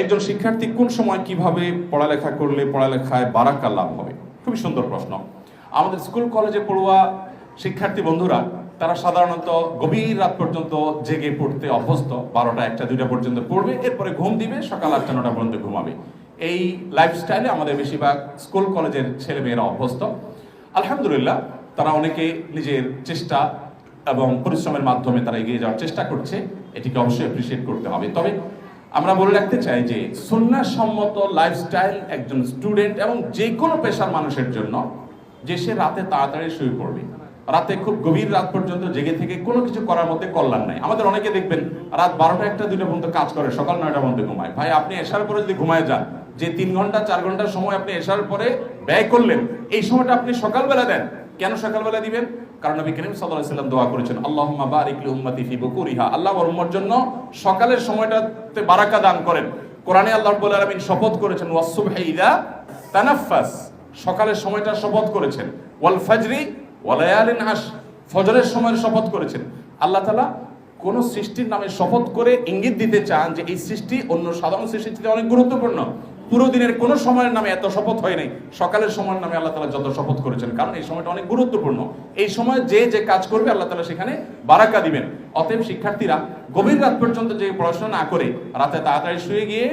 একজন শিক্ষার্থী কোন সময় কিভাবে পড়ালেখা করলে পড়ালেখায় বারাকা লাভ হবে? খুবই সুন্দর প্রশ্ন। আমাদের স্কুল কলেজে পড়ুয়া শিক্ষার্থী বন্ধুরা তারা সাধারণত গভীর রাত পর্যন্ত জেগে পড়তে অভ্যস্ত। 12টা 1টা 2টা পর্যন্ত পড়বে, এরপরে ঘুম দিবে, সকাল 8টা 9টা পর্যন্ত ঘুমাবে। এই লাইফস্টাইলে আমাদের বেশিরভাগ স্কুল কলেজের ছেলেমেয়েরা অভ্যস্ত। আলহামদুলিল্লাহ, তারা অনেকে নিজের চেষ্টা এবং পরিশ্রমের মাধ্যমে তারা এগিয়ে যাওয়ার চেষ্টা করছে, এটিকে অবশ্যই অ্যাপ্রিসিয়েট করতে হবে। তবে আমরা বলে রাখতে চাই যে সুন্নাহসম্মত লাইফস্টাইল একজন স্টুডেন্ট এবং যে কোনো পেশার মানুষের জন্য যে সে রাতে তাড়াতাড়ি শুয়ে পড়বে। রাতে খুব গভীর রাত পর্যন্ত জেগে থেকে কোনো কিছু করার মধ্যে কল্যাণ নাই। আমাদের অনেকে দেখবেন রাত 12টা 1টা 2টা পর্যন্ত কাজ করে, সকাল 9টা পর্যন্ত ঘুমায়। ভাই, আপনি এশার পরে যদি ঘুমায় যান, যে 3 ঘন্টা 4 ঘন্টার সময় আপনি এশার পরে ব্যয় করলেন, এই সময়টা আপনি সকালবেলা দেন। কেন সকালবেলা দিবেন? কারণ নবী করিম সাল্লাল্লাহু আলাইহি ওয়াসাল্লাম দোয়া করেছেন, আল্লাহুম্মা বারিক লি উম্মতি ফি বুকুরিহা, আল্লাহ ওর উম্মতের জন্য সকালের সময়টাতে বারাকা দান করেন। কোরআনে আল্লাহ রাব্বুল আলামিন শপথ করেছেন ওয়াস সুবহি ইযা তানাফফাস, সকালের সময়টা শপথ করেছেন। ওয়াল ফাজরি ওয়া লায়ালিন আশর, ফজরের সময়ের শপথ করেছেন। আল্লাহ তাআলা কোন সৃষ্টির নামে শপথ করে ইঙ্গিত দিতে চান যে এই সৃষ্টি অন্য সাধারণ সৃষ্টির থেকে অনেক গুরুত্বপূর্ণ। পুরো দিনের কোন সময়ের নামে এত শপথ হয় নাই, সকালের সময়ের নামে আল্লাহ তাআলা যত শপথ করেছেন, কারণ এই সময়টা অনেক গুরুত্বপূর্ণ। এই সময় যে যে কাজ করবে আল্লাহ তাআলা সেখানে বারাকা দিবেন। অতএব শিক্ষার্থীরা গভীর রাত পর্যন্ত যে পড়াশোনা না করে রাতে তাড়াতাড়ি শুয়ে গিয়ে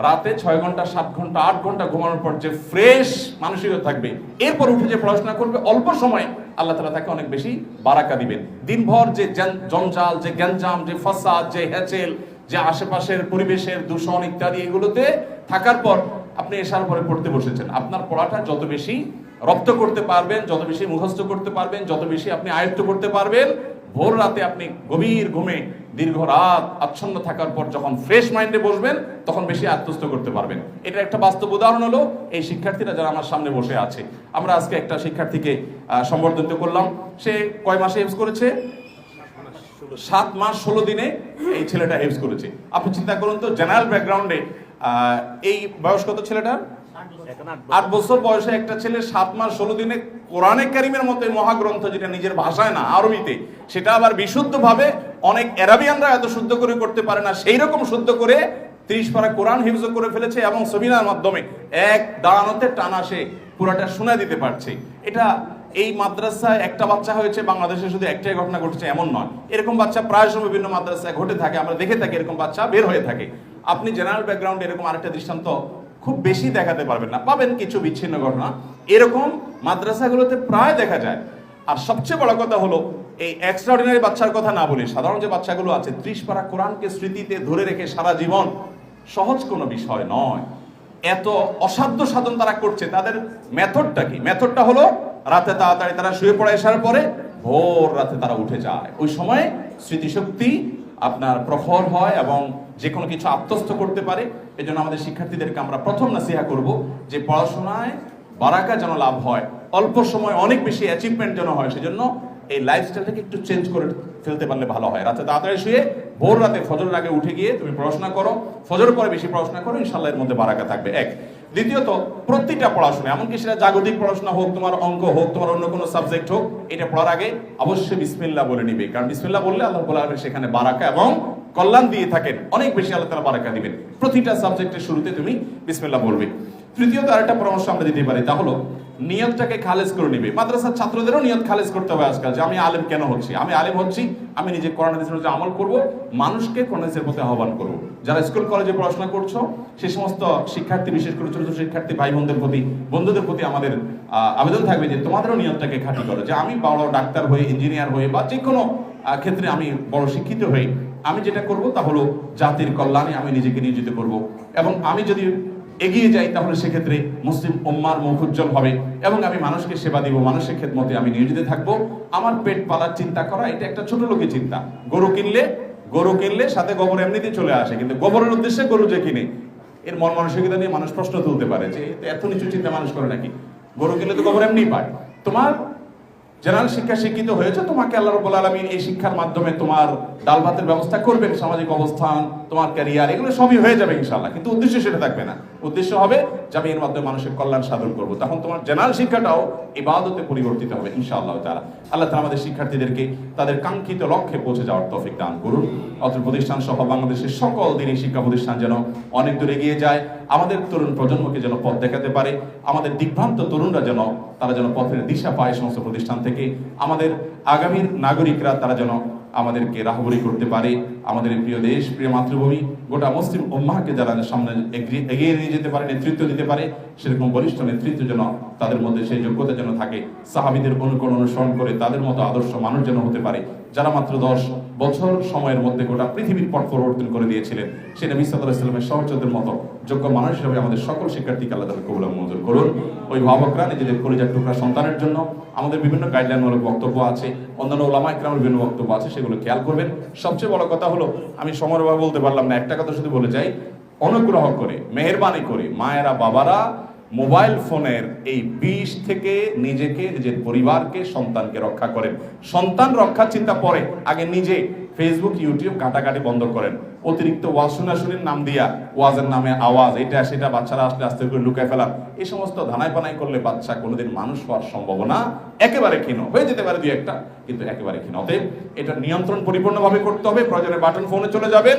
রাতে 6 ঘন্টা 7 ঘন্টা 8 ঘন্টা ঘুমানোর পর যে ফ্রেশ মানসিকতা থাকবে, এরপর উঠে যে পড়াশোনা করবে, অল্প সময়ে আল্লাহ তাআলা তাকে অনেক বেশি বারাকা দিবেন। দিনভর যে জঞ্জাল, যে গ্যাঞ্জাম, যে ফাসাদ, যে হ্যাচেল, যে আশেপাশের পরিবেশের দূষণ ইত্যাদি, এগুলোতে থাকার পর আপনি এশার পরে পড়তে বসেছেন। আপনার পড়াটা যত বেশি রপ্ত করতে পারবেন, যত বেশি মুখস্থ করতে পারবেন, যত বেশি আপনি আয়ত্ত করতে পারবেন, ভোর রাতে আপনি গভীর ঘুমে দীর্ঘ রাত আচ্ছন্ন থাকার পর যখন ফ্রেশ মাইন্ডে বসবেন, তখন বেশি আত্মস্থ করতে পারবেন। এটা একটা বাস্তব উদাহরণ হলো এই শিক্ষার্থীরা যারা আমার সামনে বসে আছে। আমরা আজকে একটা শিক্ষার্থীকে সম্বর্ধিত করলাম। সে কয় মাসে হেফজ করেছে? 7 মাস 16 দিনে এই ছেলেটা হেফজ করেছে। আপনি চিন্তা করুন তো, জেনারেল ব্যাকগ্রাউন্ডে এই বয়স কত ছেলেটার? 8 বছর বয়সে একটা ছেলে 7 মাস 16 দিনে কোরআনে কারিমের মতো মহাগ্রন্থ, যেটা নিজের ভাষায় না আরবিতে, সেটা আবার বিশুদ্ধভাবে অনেক আরাবিয়ানরা এত শুদ্ধ করে করতে পারে না, সেই রকম শুদ্ধ করে 30 পারা কোরআন হিফজ করে ফেলেছে এবং সেমিনার মাধ্যমে এক দাঁড়ানোতে টানা সে পুরাটা শোনা দিতে পারছে। এটা এই মাদ্রাসায় একটা বাচ্চা হয়েছে, বাংলাদেশে শুধু একটাই ঘটনা ঘটেছে এমন নয়। এরকম বাচ্চা প্রায় সময় বিভিন্ন মাদ্রাসায় ঘটে থাকে, আমরা দেখে থাকি, এরকম বাচ্চা বের হয়ে থাকে। আপনি জেনারেল ব্যাকগ্রাউন্ডে এরকম আরেকটা দৃষ্টান্ত খুব বেশি দেখাতে পারবেন না, পাবেন কিছু বিচ্ছিন্ন ঘটনা, এরকম মাদ্রাসাগুলোতে প্রায় দেখা যায়। আর সবচেয়ে বড় কথা হলো, এই এক্সট্রাঅর্ডিনারি বাচ্চার কথা না বলি, সাধারণ যে বাচ্চাগুলো আছে 30 পারা কোরআনকে স্মৃতিতে ধরে রেখে সারা জীবন, সহজ কোনো বিষয় নয়। এত অসাধ্য সাধন তারা করছে। তাদের মেথডটা কি? মেথডটা হলো রাতে তাড়াতাড়ি তারা শুয়ে পড়ে, আসার পরে ভোর রাতে তারা উঠে যায়। ওই সময় স্মৃতিশক্তি আপনার প্রখর হয় এবং যে কোনো কিছু আত্মস্থ করতে পারে। এই জন্য আমাদের শিক্ষার্থীদেরকে আমরা প্রথম নাসিহা করব যে পড়াশোনায় বারাকা যেন লাভ হয়, অল্প সময় অনেক বেশি অ্যাচিভমেন্ট যেন হয়। সেজন্য এই লাইফস্টাইলটাকে একটু চেঞ্জ করে ফেলতে পারলে ভালো হয়। রাতে তাড়াতাড়ি শুয়ে ভোর রাতে ফজরের আগে উঠে গিয়ে তুমি পড়াশোনা করো, ফজরের পরে বেশি পড়াশোনা করো, ইনশাআল্লাহ এর মধ্যে বারাকা থাকবে। এক। দ্বিতীয়ত, প্রত্যেকটা পড়াশোনা, এমনকি সেটা জাগতিক পড়াশোনা হোক, তোমার অঙ্ক হোক, তোমার অন্য কোনো সাবজেক্ট হোক, এটা পড়ার আগে অবশ্যই বিসমিল্লাহ বলে নিবে। কারণ বিসমিল্লাহ বললে আল্লাহ রাব্বুল আলামিন সেখানে বারাকা এবং কল্যাণ দিয়ে থাকেন, অনেক বেশি আল্লাহ তাআলা বারাকা দিবেন। প্রতিটা সাবজেক্টের শুরুতে তুমি বিসমিল্লাহ বলবে। তৃতীয়ত, আরেকটা পরামর্শ আমরা দিতে পারি, তা হলো নিয়তটাকে খালেজ করে নিবে। মাদ্রাসার ছাত্রদেরও নিয়ত খালেজ করতে হবে আজকাল, যে আমি আলেম কেন হচ্ছি? আমি আলেম হচ্ছি, আমি নিজে কোরআন হাদিসের উপর আমল করব, মানুষকে কোরআন হাদিসের প্রতি আহ্বান করব। যারা স্কুল কলেজে পড়াশোনা করছো, সেই সমস্ত শিক্ষার্থী, বিশেষ করে ছোট ছোট শিক্ষার্থী ভাই বোনদের প্রতি, বন্ধুদের প্রতি আমাদের আবেদন থাকবে যে তোমাদেরও নিয়তটাকে খাঁটি করো, যে আমি বড় ডাক্তার হয়ে, ইঞ্জিনিয়ার হয়ে, বা যে কোনো ক্ষেত্রে আমি বড় শিক্ষিত হয়ে আমি যেটা করব তা হলো জাতির কল্যাণে আমি নিজেকে নিয়োজিত করব। এবং আমি যদি এগিয়ে যাই তাহলে সেক্ষেত্রে মুসলিম উম্মার মুখ উজ্জ্বল হবে এবং আমি মানুষকে সেবা দিব, মানুষের খেদমতে আমি নিয়োজিত থাকবো। আমার পেট পালার চিন্তা করা, এটা একটা ছোট লোকের চিন্তা। গরু কিনলে সাথে গোবর এমনিতেই চলে আসে, কিন্তু গোবরের উদ্দেশ্যে গরু যে কিনে, এর মন মানসিকতা নিয়ে মানুষ প্রশ্ন তুলতে পারে যে এত নিচু চিন্তা মানুষ করে নাকি? গরু কিনলে তো গোবর এমনিই পায়। তোমার জেনারেল শিক্ষা শিক্ষিত হয়েছে, তোমাকে আল্লাহ রাব্বুল আলামিন এই শিক্ষার মাধ্যমে তোমার ডাল ভাতের ব্যবস্থা করবেন, সামাজিক অবস্থান, তোমার ক্যারিয়ার, এগুলো সবই হয়ে যাবে ইনশাআল্লাহ। কিন্তু উদ্দেশ্য সেটা থাকবে না। উদ্দেশ্য হবে যে আমি এর মাধ্যমে মানুষের কল্যাণ সাধন করবো। তখন তোমার জেনারেল শিক্ষাটাও ইবাদতে পরিবর্তিত হবে ইনশাআল্লাহ তাআলা। আল্লাহ তাআলা আমাদের শিক্ষার্থীদেরকে তাদের কাঙ্ক্ষিত লক্ষ্যে পৌঁছে যাওয়ার তৌফিক দান করুন। অত্র প্রতিষ্ঠান সহ বাংলাদেশের সকল দিনই শিক্ষা প্রতিষ্ঠান যেন অনেক দূর এগিয়ে যায়, আমাদের তরুণ প্রজন্মকে যেন পথ দেখাতে পারে, আমাদের দিগ্ভ্রান্ত তরুণরা যেন তারা যেন পথের দিশা পায় সমস্ত প্রতিষ্ঠান থেকে, আমাদের আগামীর নাগরিকরা তারা যেন আমাদেরকে রাহবরি করতে পারে। আমাদের প্রিয় দেশ, প্রিয় মাতৃভূমি, গোটা মুসলিম উম্মাহকে যারা সামনে এগিয়ে নিয়ে যেতে পারে, নেতৃত্ব দিতে পারে, সেরকম বলিষ্ঠ নেতৃত্ব যেন তাদের মধ্যে সেই যোগ্যতা যেন থাকে, সাহাবীদের অনুকরণ অনুসরণ করে তাদের মতো আদর্শ মানুষ যেন হতে পারে, যারা মাত্র 10 বছর সময়ের মধ্যে গোটা পৃথিবীর পথ পরিবর্তন করে দিয়েছিলেন। সেই নবী সাল্লাল্লাহু আলাইহি ওয়াসাল্লামের সহচরদের মতো যোগ্য মানুষ হিসেবে আমাদের সকল শিক্ষার্থীকে আল্লাহ তাআলা কবুল মঞ্জুর করুন। অভিভাবকরা নিজেদের কলিজার টুকরা সন্তানের জন্য আমাদের বিভিন্ন গাইডলাইনমূলক বক্তব্য আছে, অন্যান্য ওলামা ইকরামের বিভিন্ন বক্তব্য আছে, সেগুলো খেয়াল করবেন। সবচেয়ে বড় কথা হলো, আমি সময়ের অভাবে বলতে পারলাম না, একটা কথা শুধু বলে যাই, অনুগ্রহ করে মেহেরবানি করে মায়েরা বাবারা মোবাইল ফোনের এই বিষ থেকে নিজেকে, নিজের পরিবারকে, সন্তানকে রক্ষা করেন। সন্তান রক্ষার চিন্তা পরে, আগে নিজে ফেসবুক ইউটিউব ঘাটাঘাটি বন্ধ করেন। অতিরিক্ত ওয়াজ শোনাশুনির নাম দিয়া, ওয়াজের নামে আওয়াজ, এটা সেটা, বাচ্চারা আসলে আস্তে করে লুকায় ফেলা, এই সমস্ত ধানাই পানাই করলে বাচ্চা কোনোদিন মানুষ হওয়ার সম্ভাবনা একেবারে ক্ষীণ। হয়ে যেতে পারে দুই একটা, কিন্তু একেবারে ক্ষীণ। অতএব এটা নিয়ন্ত্রণ পরিপূর্ণভাবে করতে হবে। প্রয়োজনে বাটন ফোনে চলে যাবেন।